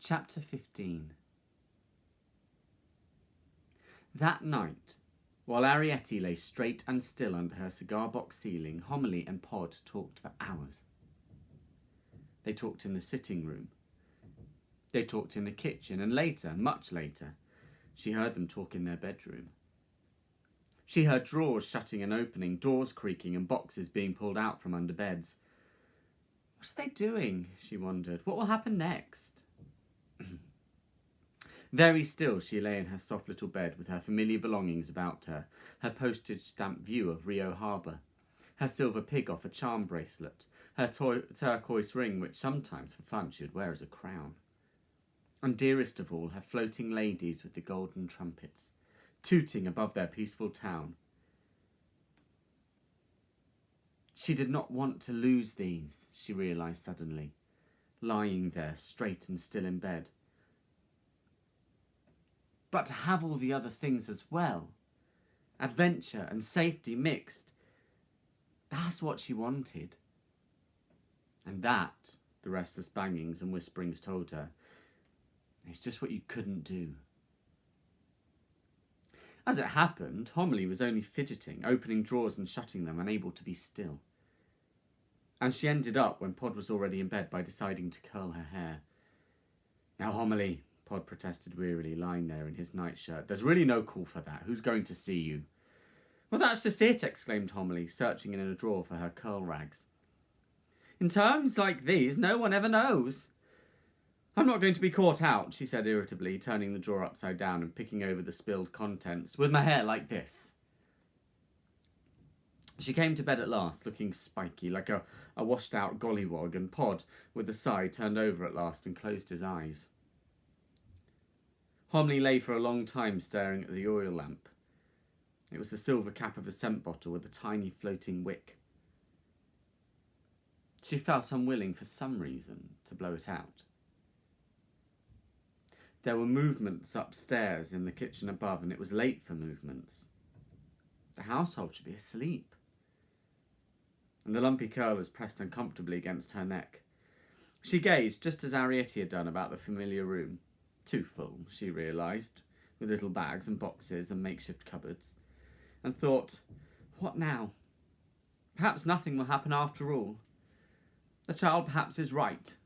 Chapter 15. That night, while Arrietty lay straight and still under her cigar-box ceiling, Homily and Pod talked for hours. They talked in the sitting room. They talked in the kitchen, and later, much later, she heard them talk in their bedroom. She heard drawers shutting and opening, doors creaking, and boxes being pulled out from under beds. What are they doing? She wondered. What will happen next? Very still she lay in her soft little bed with her familiar belongings about her, her postage-stamp view of Rio Harbour, her silver pig off a charm bracelet, her turquoise ring which sometimes for fun she would wear as a crown. And dearest of all, her floating ladies with the golden trumpets, tooting above their peaceful town. She did not want to lose these, she realised suddenly, lying there straight and still in bed. But to have all the other things as well, adventure and safety mixed, that's what she wanted. And that, the restless bangings and whisperings told her, is just what you couldn't do. As it happened, Homily was only fidgeting, opening drawers and shutting them, unable to be still. And she ended up, when Pod was already in bed, by deciding to curl her hair. Now, Homily, Pod protested wearily, lying there in his nightshirt. There's really no call for that. Who's going to see you? Well, that's just it, exclaimed Homily, searching in a drawer for her curl rags. In times like these, no one ever knows. I'm not going to be caught out, she said irritably, turning the drawer upside down and picking over the spilled contents, with my hair like this. She came to bed at last, looking spiky, like a washed-out gollywog, and Pod, with a sigh, turned over at last and closed his eyes. Homily lay for a long time staring at the oil lamp. It was the silver cap of a scent bottle with a tiny floating wick. She felt unwilling, for some reason, to blow it out. There were movements upstairs in the kitchen above, and it was late for movements. The household should be asleep. And the lumpy curlers pressed uncomfortably against her neck. She gazed, just as Arrietty had done, about the familiar room. Too full, she realised, with little bags and boxes and makeshift cupboards, and thought, what now? Perhaps nothing will happen after all. The child perhaps is right,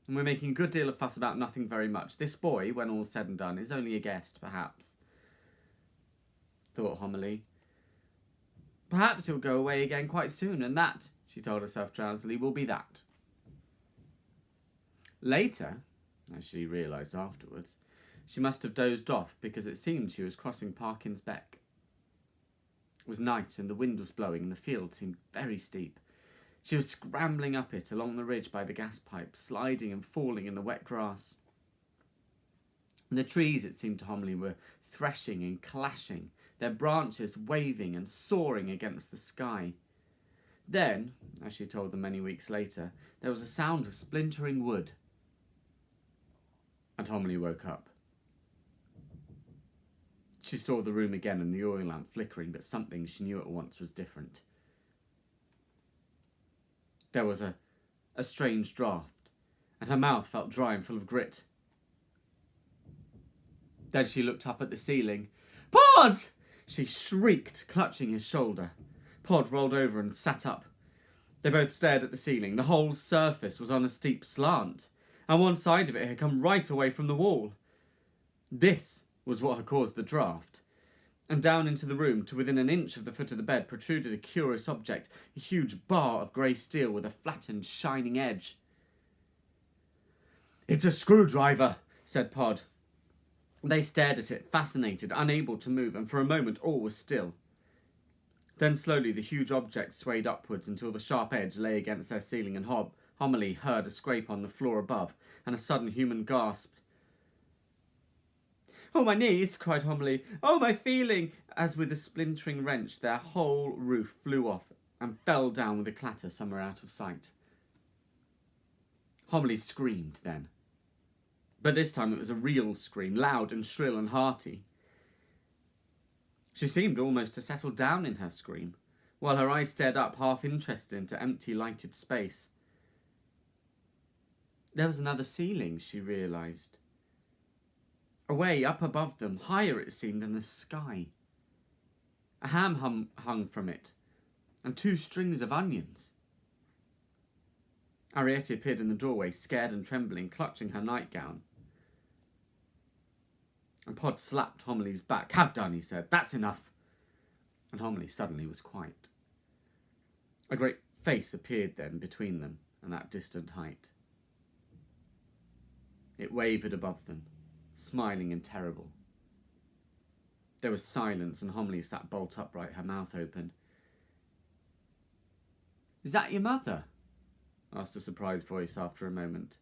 and we're making a good deal of fuss about nothing very much. This boy, when all's said and done, is only a guest, perhaps, thought Homily. Perhaps he'll go away again quite soon, and that, she told herself drowsily, will be that. Later, as she realised afterwards, she must have dozed off because it seemed she was crossing Parkin's Beck. It was night and the wind was blowing and the field seemed very steep. She was scrambling up it along the ridge by the gas pipe, sliding and falling in the wet grass. And the trees, it seemed to Homily, were threshing and clashing, their branches waving and soaring against the sky. Then, as she told them many weeks later, there was a sound of splintering wood. And Homily woke up. She saw the room again and the oil lamp flickering, but something she knew at once was different. There was a strange draught, and her mouth felt dry and full of grit. Then she looked up at the ceiling. Pod! She shrieked, clutching his shoulder. Pod rolled over and sat up. They both stared at the ceiling. The whole surface was on a steep slant, and one side of it had come right away from the wall. This was what had caused the draught. And down into the room, to within an inch of the foot of the bed, protruded a curious object, a huge bar of grey steel with a flattened, shining edge. It's a screwdriver, said Pod. They stared at it, fascinated, unable to move, and for a moment all was still. Then slowly the huge object swayed upwards until the sharp edge lay against their ceiling, and Homily heard a scrape on the floor above, and a sudden human gasp. Oh, my knees, cried Homily. Oh, my feeling! As with a splintering wrench, their whole roof flew off and fell down with a clatter somewhere out of sight. Homily screamed then. But this time it was a real scream, loud and shrill and hearty. She seemed almost to settle down in her scream, while her eyes stared up, half interested, into empty lighted space. There was another ceiling, she realised. Away up above them, higher it seemed than the sky. A ham hung from it, and 2 strings of onions. Arrietty appeared in the doorway, scared and trembling, clutching her nightgown. And Pod slapped Homilly's back. "Have done," he said. "That's enough." And Homilly suddenly was quiet. A great face appeared then between them and that distant height. It wavered above them, smiling and terrible. There was silence, and Homilly sat bolt upright, her mouth open. "Is that your mother?" asked a surprised voice after a moment.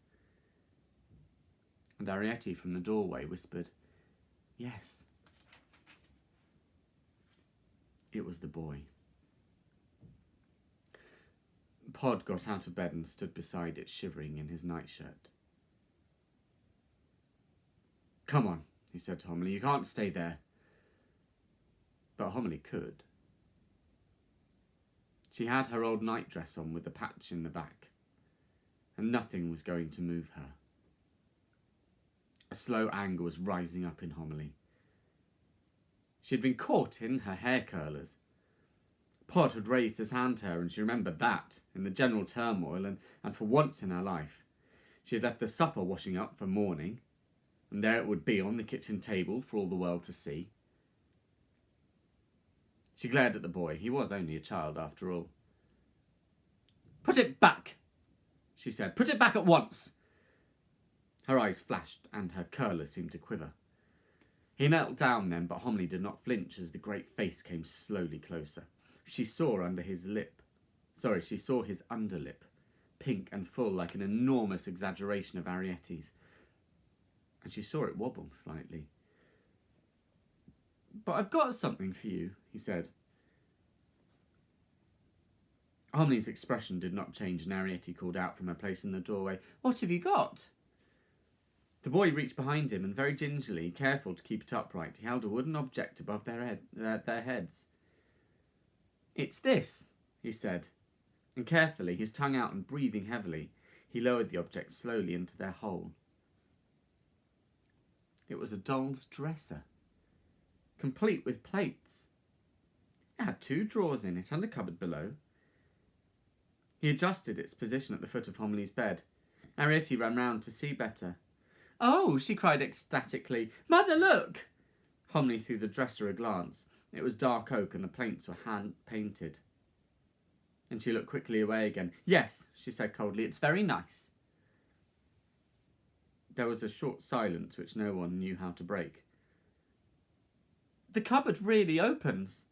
And Arrietty from the doorway whispered, "Yes." It was the boy. Pod got out of bed and stood beside it, shivering in his nightshirt. "Come on," he said to Homilly. "You can't stay there." But Homilly could. She had her old nightdress on with the patch in the back, and nothing was going to move her. A slow anger was rising up in Homilly. She had been caught in her hair curlers. Pod had raised his hand to her, and she remembered that, in the general turmoil, and for once in her life. She had left the supper washing up for morning, and there it would be on the kitchen table for all the world to see. She glared at the boy. He was only a child, after all. "Put it back," she said. "Put it back at once." Her eyes flashed, and her curlers seemed to quiver. He knelt down then, but Homilly did not flinch as the great face came slowly closer. She saw his underlip, pink and full like an enormous exaggeration of Arrietty's, and she saw it wobble slightly. "But I've got something for you," he said. Homilly's expression did not change, and Arrietty called out from her place in the doorway, "What have you got?" The boy reached behind him, and very gingerly, careful to keep it upright, he held a wooden object above their heads. "It's this," he said, and carefully, his tongue out and breathing heavily, he lowered the object slowly into their hole. It was a doll's dresser, complete with plates. It had 2 drawers in it and a cupboard below. He adjusted its position at the foot of Homilly's bed. Arrietty ran round to see better. "Oh," she cried ecstatically. "Mother, look!" Homilly threw the dresser a glance. It was dark oak and the plates were hand-painted. And she looked quickly away again. "Yes," she said coldly, "it's very nice." There was a short silence which no one knew how to break. "The cupboard really opens,"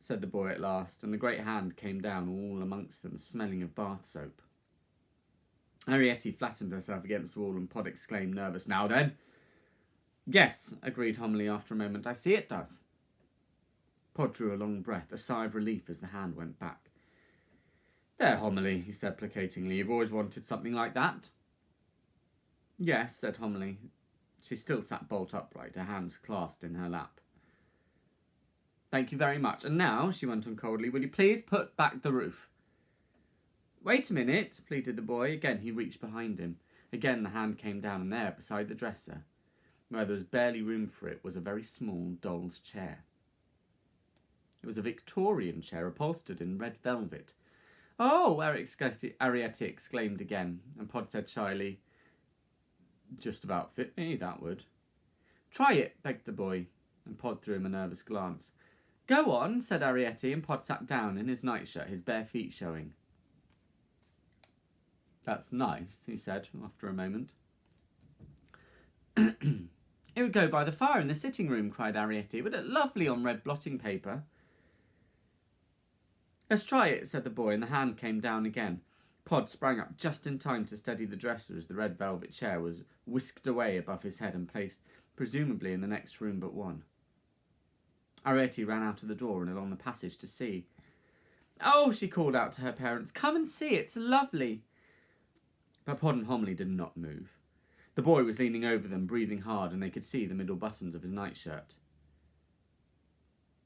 said the boy at last, and the great hand came down all amongst them, smelling of bath soap. Arrietty flattened herself against the wall, and Pod exclaimed, nervous, "Now then." "Yes," agreed Homilly after a moment, "I see it does." Pod drew a long breath, a sigh of relief as the hand went back. "There, Homilly," he said placatingly, "you've always wanted something like that." "Yes," said Homilly. She still sat bolt upright, her hands clasped in her lap. "Thank you very much. And now," she went on coldly, "will you please put back the roof?" "Wait a minute," pleaded the boy. Again he reached behind him. Again the hand came down, and there, beside the dresser, where there was barely room for it, was a very small doll's chair. It was a Victorian chair, upholstered in red velvet. "Oh!" Arrietty exclaimed again, and Pod said shyly, "Just about fit me, that would." "Try it," begged the boy, and Pod threw him a nervous glance. "Go on," said Arrietty, and Pod sat down in his nightshirt, his bare feet showing. "That's nice," he said after a moment. "It would go by the fire in the sitting room," cried Arrietty. "It would look lovely on red blotting paper." "Let's try it," said the boy, and the hand came down again. Pod sprang up just in time to steady the dresser as the red velvet chair was whisked away above his head and placed, presumably, in the next room but one. Arrietty ran out of the door and along the passage to see. "Oh," she called out to her parents, "come and see, it's lovely." But Pod and Homilly did not move. The boy was leaning over them, breathing hard, and they could see the middle buttons of his nightshirt.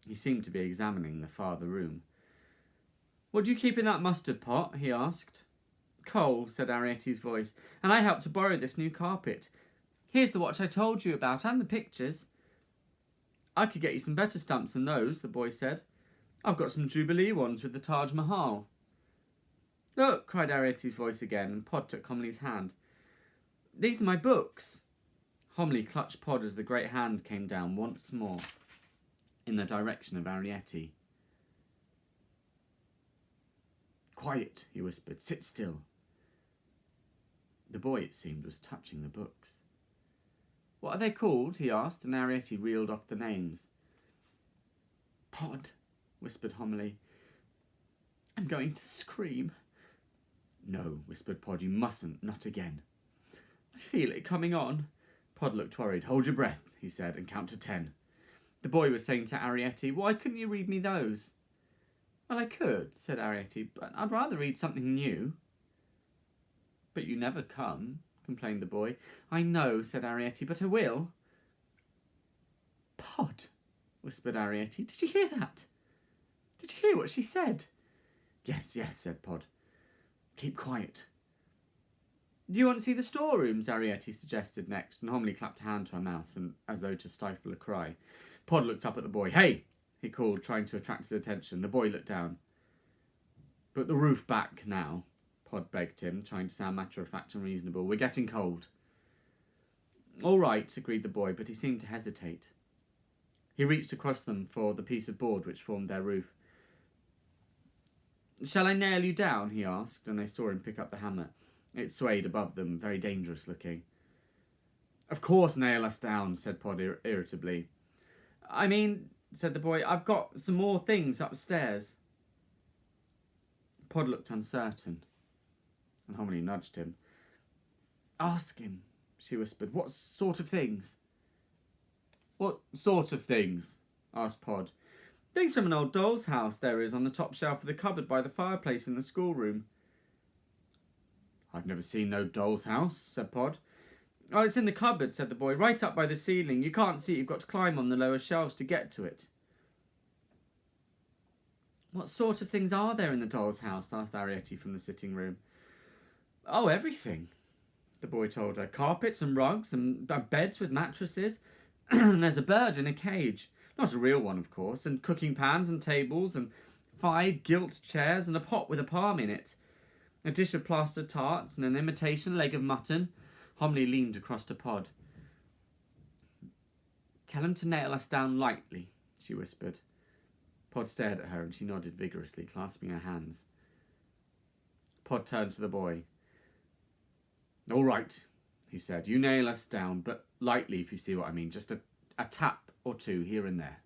He seemed to be examining the farther room. "What do you keep in that mustard pot?" he asked. Cole, said Arrietty's voice, and I helped to borrow this new carpet. Here's the watch I told you about, and the pictures. I could get you some better stamps than those, the boy said. I've got some Jubilee ones with the Taj Mahal. Look, cried Arrietty's voice again, and Pod took Homilly's hand. These are my books. Homily clutched Pod as the great hand came down once more in the direction of Arrietty. Quiet, he whispered. Sit still. The boy, it seemed, was touching the books. What are they called? He asked, and Arrietty reeled off the names. Pod, whispered Homily. I'm going to scream. No, whispered Pod, you mustn't, not again. I feel it coming on. Pod looked worried. Hold your breath, he said, and count to 10. The boy was saying to Arrietty, why couldn't you read me those? Well, I could, said Arrietty, but I'd rather read something new. But you never come, complained the boy. I know, said Arrietty, but I will. Pod, whispered Arrietty, did you hear that? Did you hear what she said? Yes, said Pod. Keep quiet. Do you want to see the storerooms? Arrietty suggested next, and Homily clapped a hand to her mouth, and as though to stifle a cry. Pod looked up at the boy. Hey, he called, trying to attract his attention. The boy looked down. Put the roof back now, Pod begged him, trying to sound matter-of-fact and reasonable. We're getting cold. All right, agreed the boy, but he seemed to hesitate. He reached across them for the piece of board which formed their roof. Shall I nail you down? He asked, and they saw him pick up the hammer. It swayed above them, very dangerous looking. Of course nail us down, said Pod irritably. I mean, said the boy, I've got some more things upstairs. Pod looked uncertain, and Homily nudged him. Ask him, she whispered. What sort of things? What sort of things? Asked Pod. Things from an old doll's house there is on the top shelf of the cupboard by the fireplace in the schoolroom. I've never seen no doll's house, said Pod. Oh, it's in the cupboard, said the boy, right up by the ceiling. You can't see it, you've got to climb on the lower shelves to get to it. What sort of things are there in the doll's house? Asked Arrietty from the sitting room. Oh, everything, the boy told her. Carpets and rugs and beds with mattresses. And there's a bird in a cage. Not a real one, of course, and cooking pans and tables and 5 gilt chairs and a pot with a palm in it. A dish of plaster tarts and an imitation leg of mutton. Homily leaned across to Pod. Tell him to nail us down lightly, she whispered. Pod stared at her and she nodded vigorously, clasping her hands. Pod turned to the boy. All right, he said. You nail us down, but lightly, if you see what I mean. Just a tap or two here and there.